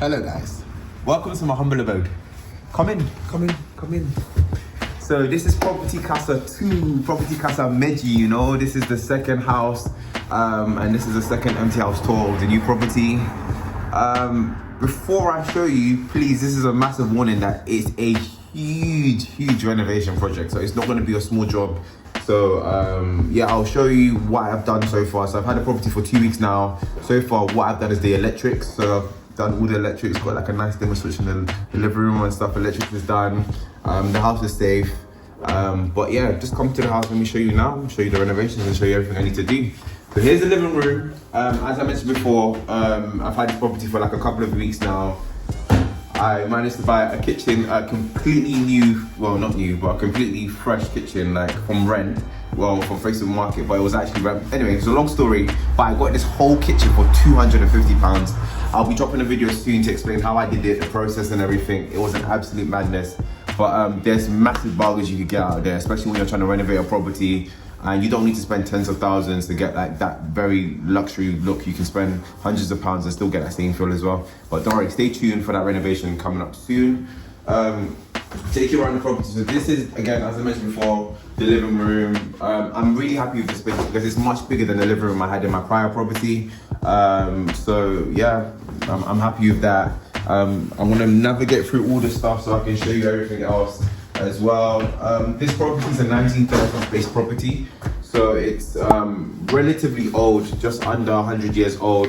Hello guys, welcome to my humble abode. Come in. So this is Property Casa 2, Property Casa Meji, you know, this is the second house, and this is the second empty house tour of the new property. Before I show you, please, this is a massive warning that it's a huge renovation project, so it's not going to be a small job. So yeah, I'll show you what I've done so far. So I've had the property for 2 weeks now. So far what I've done is the electrics. So I've done all the electrics, got like a nice dimmer switch in the living room and stuff. Electrics is done, the house is safe. But yeah, just come to the house, let me show you now, show you the renovations and show you everything I need to do. So here's the living room. As I mentioned before, I've had this property for like a couple of weeks now. I managed to buy a kitchen, a completely new, well not new, but a completely fresh kitchen, like from rent, well from Facebook Market, but it was actually rent. Anyway, it's a long story, but I got this whole kitchen for £250. I'll be dropping a video soon to explain how I did it, the process and everything. It was an absolute madness. But there's massive bargains you could get out there, especially when you're trying to renovate a property. And you don't need to spend tens of thousands to get like that very luxury look. You can spend hundreds of pounds and still get that same feel as well. But don't worry, stay tuned for that renovation coming up soon. Take you around the property. So this is, again, as I mentioned before, the living room. I'm really happy with this space because it's much bigger than the living room I had in my prior property. So yeah, I'm happy with that. I'm gonna navigate through all the stuff so I can show you everything else as well. This property is a 1930s based property, so it's relatively old, just under 100 years old.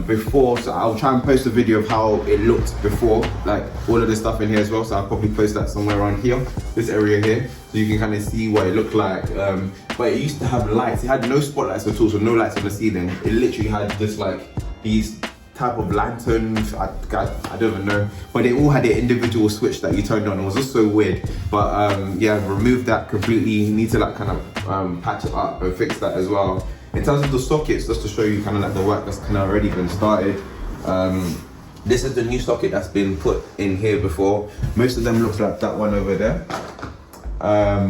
Before, so I'll try and post a video of how it looked before, like all of this stuff in here as well, so I'll probably post that somewhere around here, this area here, so you can kind of see what it looked like. But it used to have lights, it had no spotlights at all, so no lights on the ceiling. It literally had just like these type of lanterns, I don't even know, but they all had an individual switch that you turned on. It was just so weird. But yeah, removed that completely. You need to like kind of patch it up and fix that as well. In terms of the sockets, just to show you kind of like the work that's kind of already been started. This is the new socket that's been put in here before. Most of them looks like that one over there.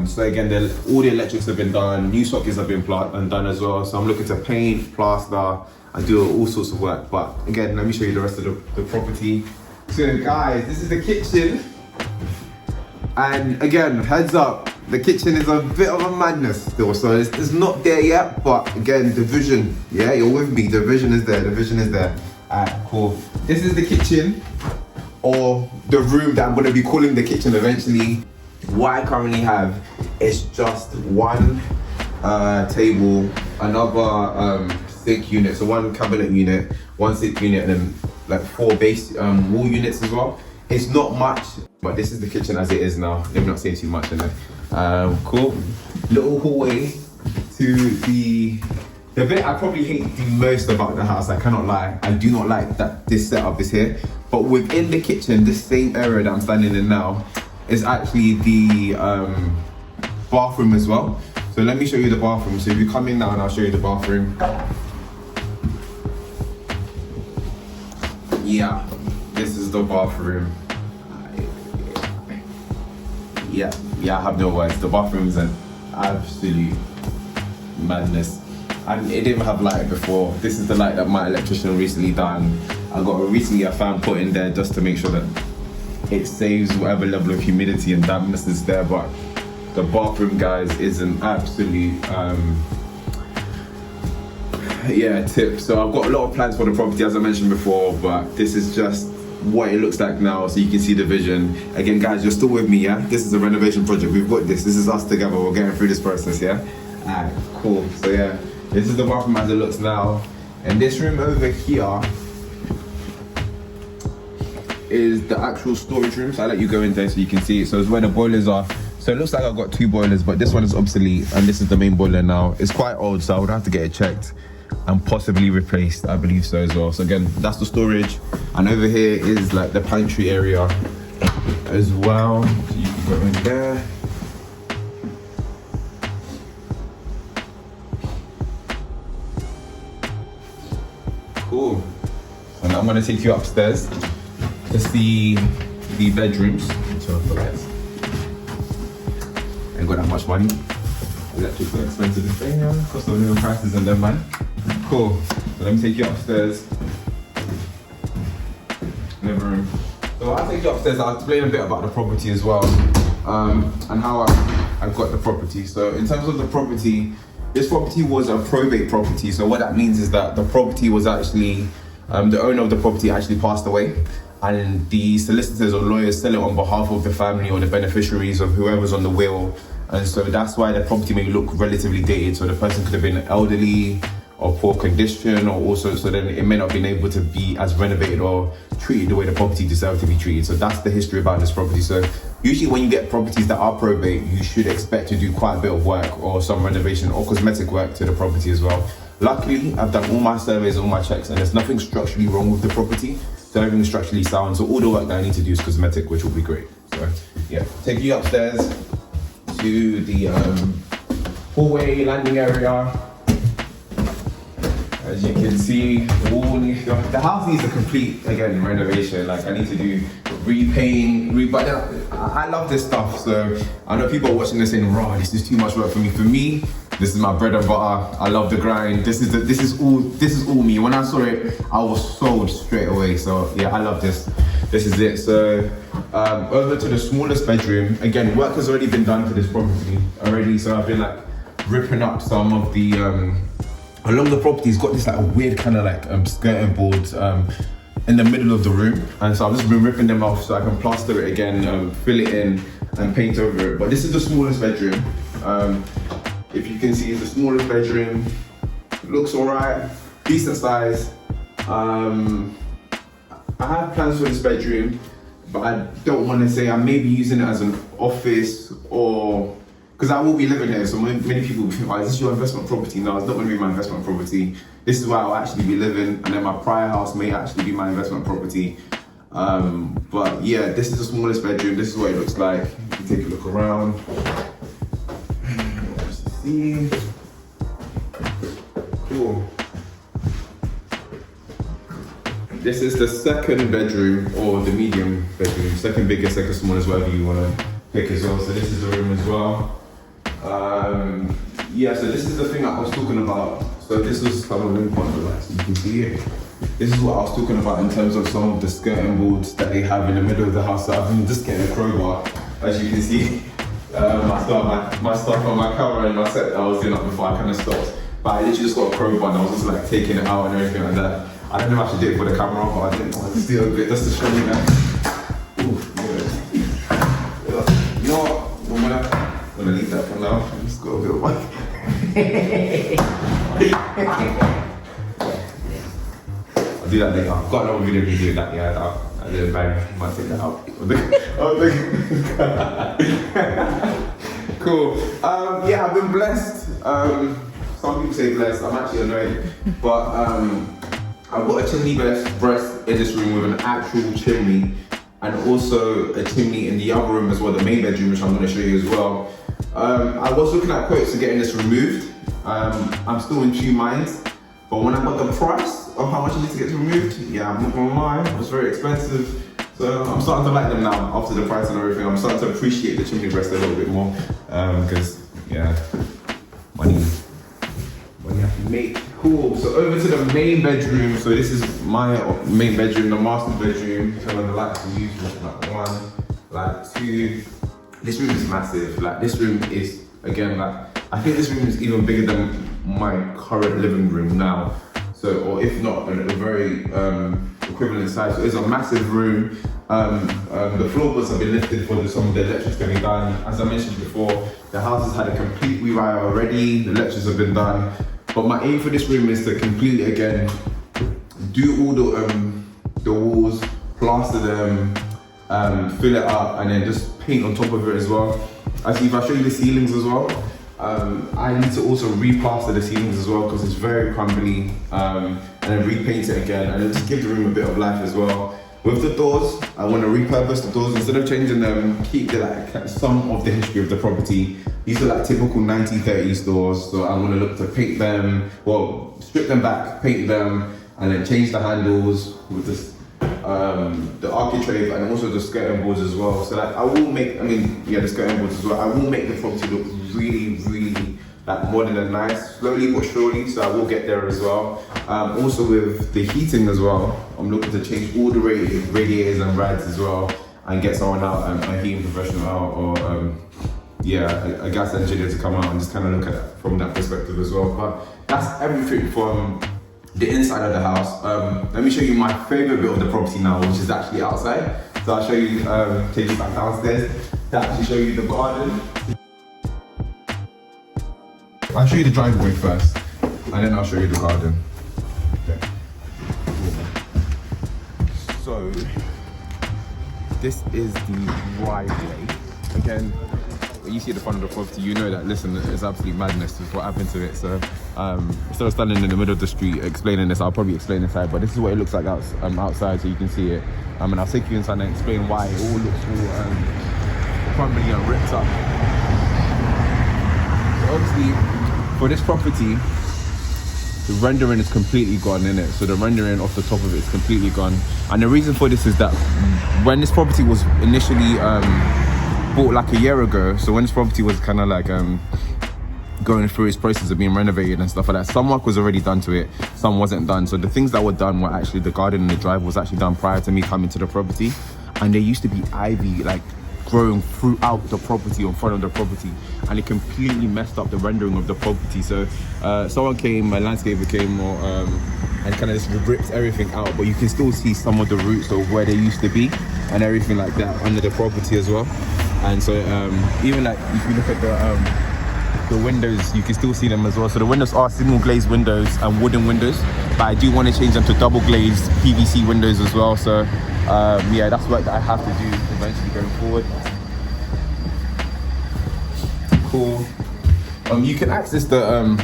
So again, all the electrics have been done, new sockets have been done as well. So I'm looking to paint, plaster, and do all sorts of work. But again, let me show you the rest of the property. So guys, this is the kitchen. And again, heads up, the kitchen is a bit of a madness still. So it's not there yet, but again, the vision, yeah, you're with me, the vision is there, Alright, cool. This is the kitchen, or the room that I'm gonna be calling the kitchen eventually. What I currently have is just one table, another sink unit, so one cabinet unit, one sink unit, and then like 4 base wall units as well. It's not much, but this is the kitchen as it is now. Let me not say too much in there. Cool. Little hallway to the bit I probably hate the most about the house, I cannot lie. I do not like that this setup is here. But within the kitchen, this same area that I'm standing in now, is actually the bathroom as well. So let me show you the bathroom. So if you come in now and I'll show you the bathroom. Yeah, this is the bathroom. Yeah, I have no words. The bathroom is an absolute madness. And it didn't have light before. This is the light that my electrician recently done. I got recently a fan put in there just to make sure that it saves whatever level of humidity and dampness is there. But the bathroom, guys, is an absolute yeah, tip. So I've got a lot of plans for the property, as I mentioned before, but this is just what it looks like now, so you can see the vision. Again, guys, you're still with me, yeah? This is a renovation project. We've got this is us together. We're getting through this process, yeah? Alright, cool. So yeah, this is the bathroom as it looks now. And this room over here is the actual storage room, so I'll let you go in there so you can see it. So it's where the boilers are. So it looks like I've got 2 boilers, but this one is obsolete, and this is the main boiler now. It's quite old, so I would have to get it checked and possibly replaced, I believe so as well. So again, that's the storage, and over here is like the pantry area as well. So you can go in there. Cool. So now I'm gonna take you upstairs to see the bedrooms. Turn off the lights. Ain't got that much money. Electrics are expensive this thing, yeah. Cost of living prices and them, man. Cool. So let me take you upstairs. So I'll take you upstairs. I'll explain a bit about the property as well, and how I got the property. So in terms of the property, this property was a probate property. So what that means is that the property was actually, the owner of the property actually passed away, and the solicitors or lawyers sell it on behalf of the family or the beneficiaries of whoever's on the will. And so that's why the property may look relatively dated. So the person could have been elderly or poor condition, or also so then it may not have been able to be as renovated or treated the way the property deserved to be treated. So that's the history about this property. So usually when you get properties that are probate, you should expect to do quite a bit of work or some renovation or cosmetic work to the property as well. Luckily, I've done all my surveys, all my checks, and there's nothing structurally wrong with the property. So everything's structurally sound. So all the work that I need to do is cosmetic, which will be great. So yeah, take you upstairs to the hallway landing area. As you can see, the house needs a complete, again, renovation. Like I need to do repaint, but I love this stuff. So I know people are watching this saying, "Raw, this is too much work for me." For me, this is my bread and butter. I love the grind. This is all me. When I saw it, I was sold straight away. So yeah, I love this. This is it. So over to the smallest bedroom. Again, work has already been done to this property already. So I've been like ripping up some of the along the property. It's got this like a weird kind of like skirting boards in the middle of the room, and so I've just been ripping them off so I can plaster it again, fill it in and paint over it. But this is the smallest bedroom. If you can see, it's the smallest bedroom. It looks alright, decent size. I have plans for this bedroom, but I don't want to say I may be using it as an office, or because I will be living here. So many people will think, "Oh, is this your investment property?" No, it's not going to be my investment property. This is where I'll actually be living, and then my prior house may actually be my investment property. But yeah, this is the smallest bedroom. This is what it looks like. You can take a look around. See. Cool. This is the second bedroom, or the medium bedroom, second biggest, second smallest, whatever you want to pick as well. So this is the room as well. Yeah, so this is the thing that I was talking about. So this was some of the lights you can see it. This is what I was talking about in terms of some of the skirting boards that they have in the middle of the house. So I've been just getting a crowbar, as you can see. My stuff on my camera and my set that I was doing up before, I kind of stopped. But I literally just got a crowbar and I was just like taking it out and everything like that. I don't know if I should do it for the camera, but I didn't want to do a bit just to show you that. Ooh, yeah. You know what? I'm gonna leave that for now. I'm just got a bit of one. I'll do that later. I've got another video to do that. Yeah, I did a bang. I might take that out. Cool. Yeah, I've been blessed. Some people say blessed. I'm actually annoyed, but I've got a chimney breast in this room with an actual chimney, and also a chimney in the other room as well, the main bedroom, which I'm going to show you as well. I was looking at quotes to getting this removed. I'm still in two minds, but when I got the price of how much it needs to get removed, yeah, I'm not gonna lie, it was very expensive. So I'm starting to like them now after the price and everything. I'm starting to appreciate the chimney breast a little bit more, because yeah, money have to make. Cool. So over to the main bedroom. So this is my main bedroom, the master bedroom. Turn on the lights to use like one, like two. This room is massive. Like this room is, again, like I think this room is even bigger than my current living room now. So, or if not, a very equivalent size. So it's a massive room. The floorboards have been lifted for some of the electrics to be done. As I mentioned before, the house has had a complete rewire already. The electrics have been done. But my aim for this room is to completely, again, do all the walls, plaster them, fill it up, and then just paint on top of it as well. Actually, if I show you the ceilings as well, I need to also replaster the ceilings as well because it's very crumbly, and then repaint it again, and then just give the room a bit of life as well. With the doors, I want to repurpose the doors. Instead of changing them, keep some of the history of the property. These are like typical 1930s doors, so I want to look to paint them, well, strip them back, paint them, and then change the handles with this, the architrave, and also the skirting boards as well. So like I will make, the skirting boards as well. I will make the property look really, really like modern and nice, slowly but surely, so I will get there as well. Also with the heating as well, I'm looking to change all the radiators and rads as well, and get someone out, a heating professional out, or a gas engineer to come out and just kind of look at it from that perspective as well. But that's everything from the inside of the house. Let me show you my favorite bit of the property now, which is actually outside. So I'll show you, take you back downstairs to actually show you the garden. I'll show you the driveway first, and then I'll show you the garden. Okay. So, this is the driveway. Again, when you see the front of the property, you know that, listen, it's absolute madness with what happened to it. So, instead of standing in the middle of the street explaining this, I'll probably explain inside, but this is what it looks like outside, so you can see it. And I'll take you inside and explain why it all looks all crumbling and ripped up. So obviously, for this property, the rendering is completely gone in it. So the rendering off the top of it is completely gone. And the reason for this is that when this property was initially bought like a year ago, so when this property was kind of like going through its process of being renovated and stuff like that, some work was already done to it, some wasn't done. So the things that were done were actually the garden and the drive was actually done prior to me coming to the property. And there used to be ivy like growing throughout the property, in front of the property, and it completely messed up the rendering of the property. So someone came, a landscaper came, and kind of just ripped everything out, but you can still see some of the roots of where they used to be and everything like that under the property as well. And so even like if you look at the windows, you can still see them as well. So the windows are single glazed windows and wooden windows, but I do want to change them to double glazed PVC windows as well. So yeah, that's what I have to do eventually going forward. Cool. You can access the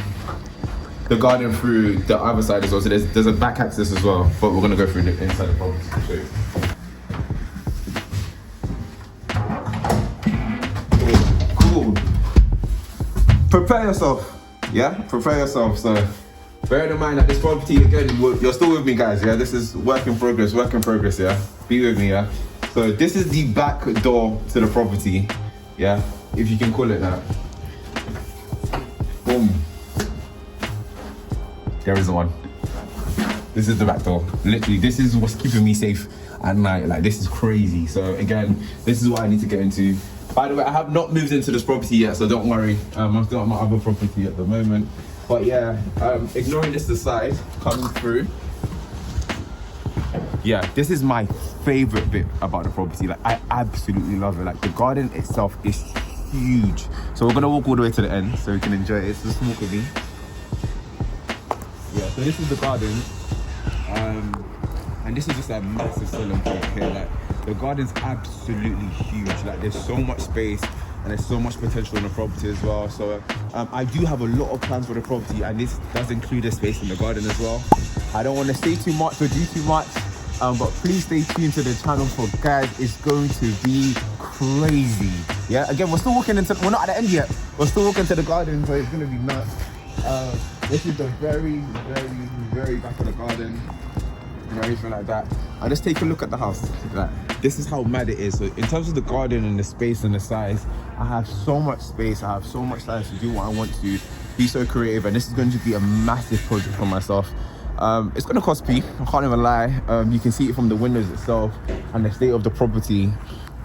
garden through the other side as well. So there's a back access as well, but we're gonna go through the inside of the property to show you. Cool. Prepare yourself. Yeah, prepare yourself. So bear in mind that this property, again, you're still with me, guys. Yeah, this is work in progress. Yeah, be with me. Yeah. So this is the back door to the property. Yeah, if you can call it that. Boom. There is one. This is the back door. Literally, this is what's keeping me safe at night. Like, this is crazy. So again, this is what I need to get into. By the way, I have not moved into this property yet, so don't worry. I'm still at my other property at the moment. But yeah, ignoring this aside, coming through. Yeah, this is my favorite bit about the property. Like, I absolutely love it. Like, the garden itself is huge. So we're gonna walk all the way to the end so we can enjoy it. So just walk with me. Yeah, so this is the garden. And this is just a massive selling point here. Like, the garden's absolutely huge. Like, there's so much space and there's so much potential in the property as well. So I do have a lot of plans for the property, and this does include a space in the garden as well. I don't want to say too much or do too much, but please stay tuned to the channel for, guys, it's going to be crazy. Yeah, again, we're still walking into, we're not at the end yet, we're still walking to the garden, so it's going to be nuts. This is the very, very, very back of the garden and everything like that. And just take a look at the house. Like, this is how mad it is. So in terms of the garden and the space and the size, I have so much space, I have so much size to do what I want to, be so creative, and this is going to be a massive project for myself. It's going to cost P, I can't even lie. You can see it from the windows itself and the state of the property.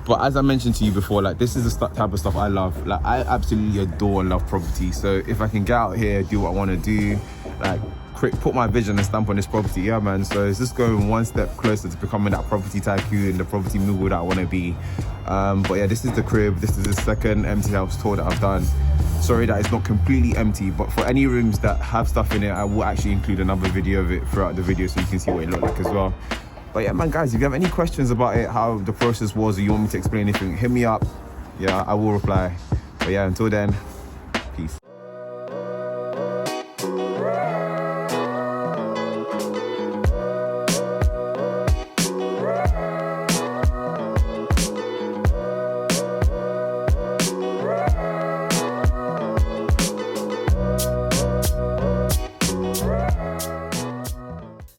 But as I mentioned to you before, like, this is the type of stuff I love. Like, I absolutely adore and love property. So if I can get out here, do what I want to do, like, put my vision and stamp on this property, yeah, man. So it's just going one step closer to becoming that property tycoon, the property mogul that I want to be. But yeah, this is the crib. This is the second empty house tour that I've done. Sorry that it's not completely empty, but for any rooms that have stuff in it, I will actually include another video of it throughout the video so you can see what it looked like as well. But yeah, man, guys, if you have any questions about it, how the process was, or you want me to explain anything, hit me up. Yeah, I will reply. But yeah, until then,